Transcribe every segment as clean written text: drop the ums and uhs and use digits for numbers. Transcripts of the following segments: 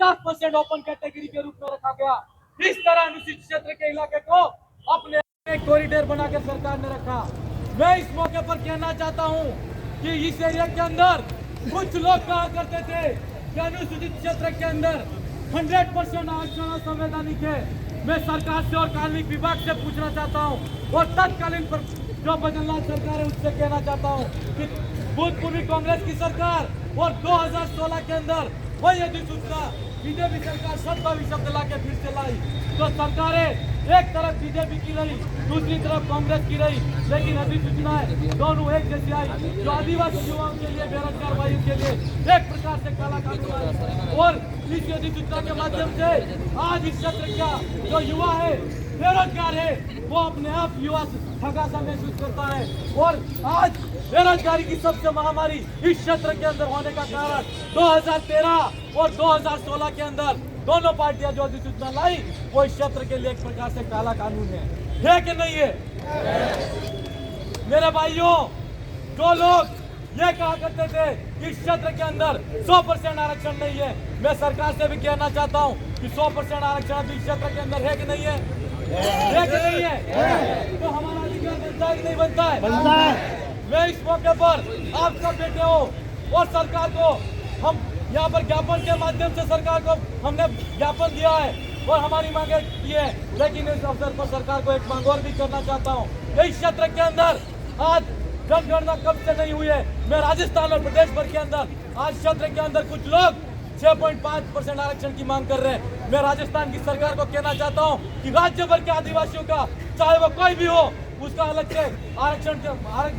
50% open category के रूप में रखा गया। इस तरह अनुसूचित क्षेत्र के इलाके को अपने कॉरिडोर बनाकर सरकार ने रखा। मैं इस मौके पर कहना चाहता हूं कि इस एरिया के अंदर कुछ लोग कहा करते थे कि अनुसूचित क्षेत्र के अंदर 100% आरक्षण असंवैधानिक है। मैं सरकार से और कार्मिक विभाग से पूछना चाहता हूं और तत्कालीन जो बजरंग सरकार है उससे कहना चाहता हूं कि भूतपूर्व कांग्रेस की सरकार और 2016 के अंदर वही अधिसूचना बीजेपी सरकार शब्द लाके फिर से लाई। तो सरकारें एक तरफ बीजेपी की रही, दूसरी तरफ कांग्रेस की रही, लेकिन अधिसूचनाएं दोनों एक जैसी आई जो आदिवासी युवाओं के लिए, बेरोजगार भाइयों के लिए एक प्रकार से काला कानून आई। और इस अधिसूचना के माध्यम से आज इस क्षेत्र का जो युवा है, बेरोजगार है, वो अपने आप युवा ठगा सा महसूस करता है। और आज बेरोजगारी की सबसे महामारी इस क्षेत्र के अंदर होने का कारण 2013 और 2016 के अंदर दोनों पार्टियां जो अधिसूचना लाई वो इस क्षेत्र के लिए एक प्रकार से काला कानून है कि नहीं है? मेरे भाइयों, जो लोग ये कहा करते थे कि इस क्षेत्र के अंदर 100% आरक्षण नहीं है, मैं सरकार से भी कहना चाहता हूँ कि 100% आरक्षण इस क्षेत्र के अंदर है कि नहीं है? कि नहीं है? तो हमारा अधिकार बनता है कि नहीं बनता है? बनता है। मैं इस मौके पर आप सब बैठे हो और सरकार को हम यहाँ पर ज्ञापन के माध्यम से सरकार को हमने ज्ञापन दिया है और हमारी मांगे की है, लेकिन इस अवसर पर सरकार को एक मांग और भी करना चाहता हूँ। इस क्षेत्र के अंदर आज जनगणना कब से नहीं हुई है। मैं राजस्थान और प्रदेश भर के अंदर आज क्षेत्र के अंदर कुछ लोग 6.5% आरक्षण की मांग कर रहे हैं। मैं राजस्थान की सरकार को कहना चाहता हूं कि राज्य भर के आदिवासियों का, चाहे वो कोई भी हो, उसका अलग से आरक्षण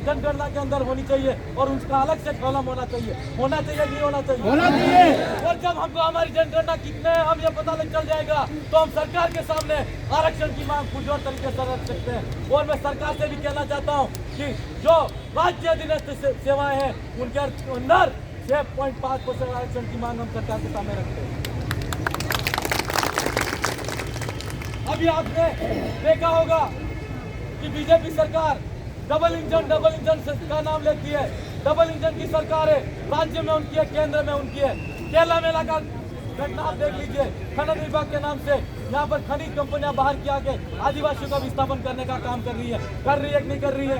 जनगणना के अंदर होनी चाहिए और उसका अलग से कॉलम होना चाहिए कि नहीं होना चाहिए? होना चाहिए। और जब हमको हमारी जनगणना कितने हैं हम ये पता चल जाएगा तो हम सरकार के सामने आरक्षण की मांग पुरजोर तरीके से रख सकते हैं। और मैं सरकार से भी कहना चाहता हूँ कि जो राज्य अधीनस्थ सेवाएं हैं उनके अंदर 6.5% आरक्षण की मांग हम सरकार के सामने रखते हैं। अभी आपने देखा होगा कि बीजेपी सरकार डबल इंजन का नाम लेती है। डबल इंजन की सरकार है, राज्य में उनकी है, केंद्र में उनकी है। केला मेला का घटना आप देख लीजिए, खनन विभाग के नाम से यहाँ पर खनिज कंपनियां बाहर की आके आदिवासियों का विस्थापन करने का काम कर रही है कि नहीं कर रही है?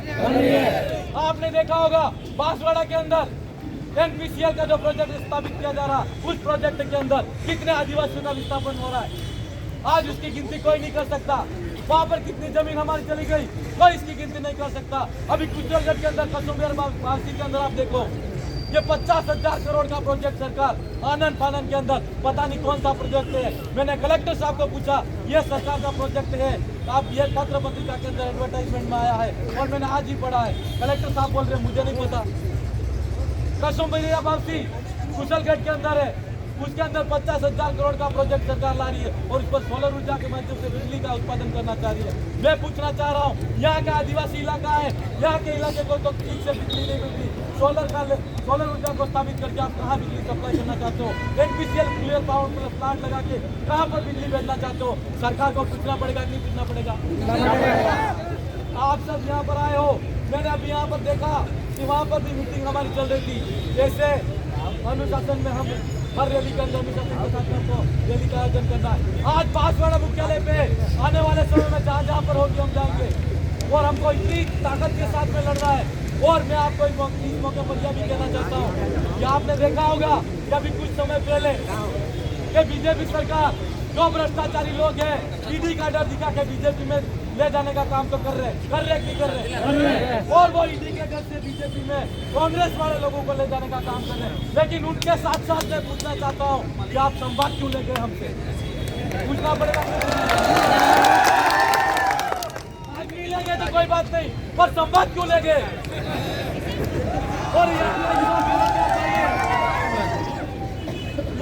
आपने देखा होगा बांसवाड़ा के अंदर NPCL का जो प्रोजेक्ट स्थापित किया जा रहा, उस प्रोजेक्ट के अंदर कितने आदिवासियों का विस्थापन हो रहा है आज उसकी गिनती कोई नहीं कर सकता। वहाँ पर कितनी जमीन हमारी चली गई कोई इसकी गिनती नहीं कर सकता। अभी कुशलगढ़ के अंदर, कसुम्बेर बासी के अंदर आप देखो, ये 50,000 करोड़ का प्रोजेक्ट सरकार आनंद फानन के अंदर पता नहीं कौन सा प्रोजेक्ट है। मैंने कलेक्टर साहब को पूछा, ये सरकार का प्रोजेक्ट है, आप ये पत्र पत्रिका के अंदर एडवर्टाइजमेंट में आया है और मैंने आज ही पढ़ा है। कलेक्टर साहब बोल रहे मुझे नहीं पता। कसुम्बेरिया बासी कुशलगढ़ के अंदर है, उसके अंदर 50,000 करोड़ का प्रोजेक्ट सरकार ला रही है और उस पर सोलर ऊर्जा के माध्यम से बिजली का उत्पादन करना चाह रही है। मैं पूछना चाह रहा हूँ, यहाँ का आदिवासी इलाका है, यहाँ के इलाके को तो ठीक से बिजली नहीं मिलती। सोलर ऊर्जा को स्थापित करके आप कहाँ बिजली सप्लाई करना चाहते हो? NPCL क्लियर पावर प्लांट लगा के कहाँ पर बिजली भेजना चाहते हो? सरकार को पूछना पड़ेगा कि नहीं पूछना पड़ेगा? आप सब यहाँ पर आए हो, मैंने अभी यहाँ पर देखा कि वहाँ पर भी मीटिंग हमारी चल रही थी। जैसे अनुशासन में हम हर रैली के अंदर अनुशासन के साथ हमको रैली का आयोजन करना है। आज बांसवाड़ा मुख्यालय पे आने वाले समय में जहाँ पर होगी हम जाएंगे और हमको इतनी ताकत के साथ में लड़ना है। और मैं आपको इस मौके पर यह भी कहना चाहता हूँ कि आपने देखा होगा कि अभी कुछ समय पहले कि बीजेपी सरकार जो भ्रष्टाचारी लोग हैं ईडी का डर दिखा के बीजेपी में ले जाने का काम तो कर रहे कि कर रहे। और वो ईडी के डर से बीजेपी में कांग्रेस वाले लोगों को ले जाने का काम कर रहे हैं। लेकिन उनके साथ साथ मैं पूछना चाहता हूँ कि आप संवाद क्यों ले गए? हमसे पूछना पड़ेगा। आज नहीं ले गए तो कोई बात नहीं, पर संवाद क्यों ले गए? और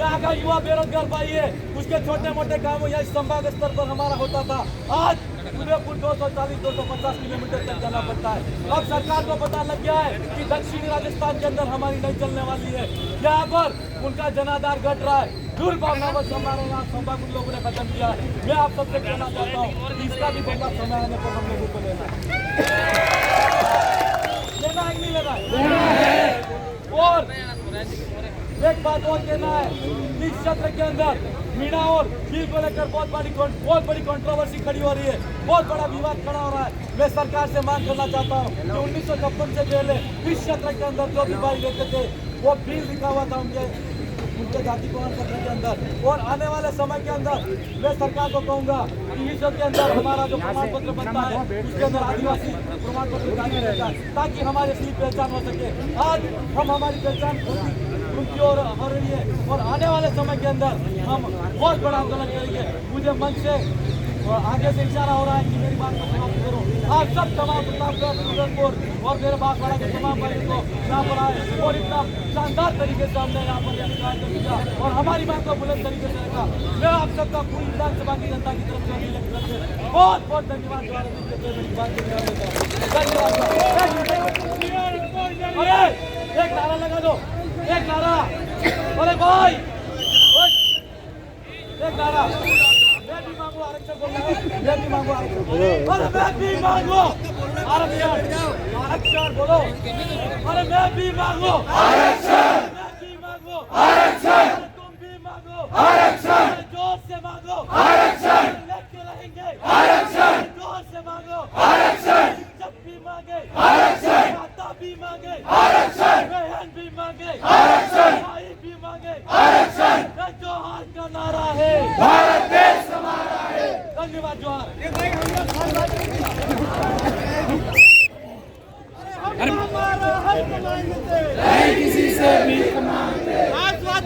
यहाँ का युवा बेरोजगार भाई है, उसके छोटे मोटे काम या संभाग स्तर पर हमारा होता था, आज उदयपुर 240-250 किलोमीटर तक जाना पड़ता है। अब सरकार को पता लग गया है कि दक्षिणी राजस्थान के अंदर हमारी नहीं चलने वाली है, यहाँ पर उनका जनाधार घट रहा है। दुर्भावनावश हमारे यहाँ संभाग उन लोगों ने खत्म किया है। मैं आप सबसे कहना चाहता हूँ इसका भी बदला समय आने पर हम लोगों को लेना है कि नहीं लेना है? और एक बात और कहना है कि इस क्षेत्र के अंदर मीणा और बिल को लेकर बहुत बड़ी कंट्रोवर्सी खड़ी हो रही है, बहुत बड़ा विवाद खड़ा हो रहा है। मैं सरकार से मांग करना चाहता हूँ कि 1956 से पहले इस क्षेत्र के अंदर जो भी भाई लेते थे वो बिल लिखा हुआ था उनके जाति प्रमाण पत्र के अंदर। और आने वाले समय के अंदर मैं सरकार को कहूंगा कि इस के अंदर हमारा जो प्रमाण पत्र बनता है उसके अंदर आदिवासी प्रमाण पत्र जारी रहता है, ताकि हमारी असली पहचान हो सके। आज हम हमारी पहचान उनकी ओर हो रही है और आने वाले समय के अंदर हम बहुत बड़ा आंदोलन करेंगे। मुझे मंच से आगे से इशारा हो रहा है कि मेरी बात को समाप्त करूं। आप सब तमाम प्रतापगढ़ और मेरे बागवाड़ा के तमाम भाइयों को यहाँ पर आए और इतना शानदार तरीके से हमने यहाँ पर कार्यक्रम किया और हमारी बात को बुलंद तरीके से रखा। मैं आप सबका पूरी विधानसभा की जनता की तरफ से बहुत बहुत धन्यवाद धन्यवाद। एक नारा लगा दो, एक नारा, अरे भाई एक नारा। मैं भी मांगू आरक्षण, मैं भी मांगू आरक्षण, अरे मैं भी मांगू आरक्षण, आरक्षण बोलो, अरे मैं भी मांगू आरक्षण, मैं भी मांगू आरक्षण, तुम भी मांगो आरक्षण, जोर से मांगो आरक्षण, लेके रहेंगे आरक्षण, जोर से मांगो आरक्षण, जब भी मांगे आरक्षण, माता भी मांगे आरक्षण, बहन भी मांगे आरक्षण, भाई भी मांगे आरक्षण। जोहार का नारा है, भारत देश हमारा है। धन्यवाद, जोहार। हमारा हक मांगते, किसी से भी मांगते, आज बात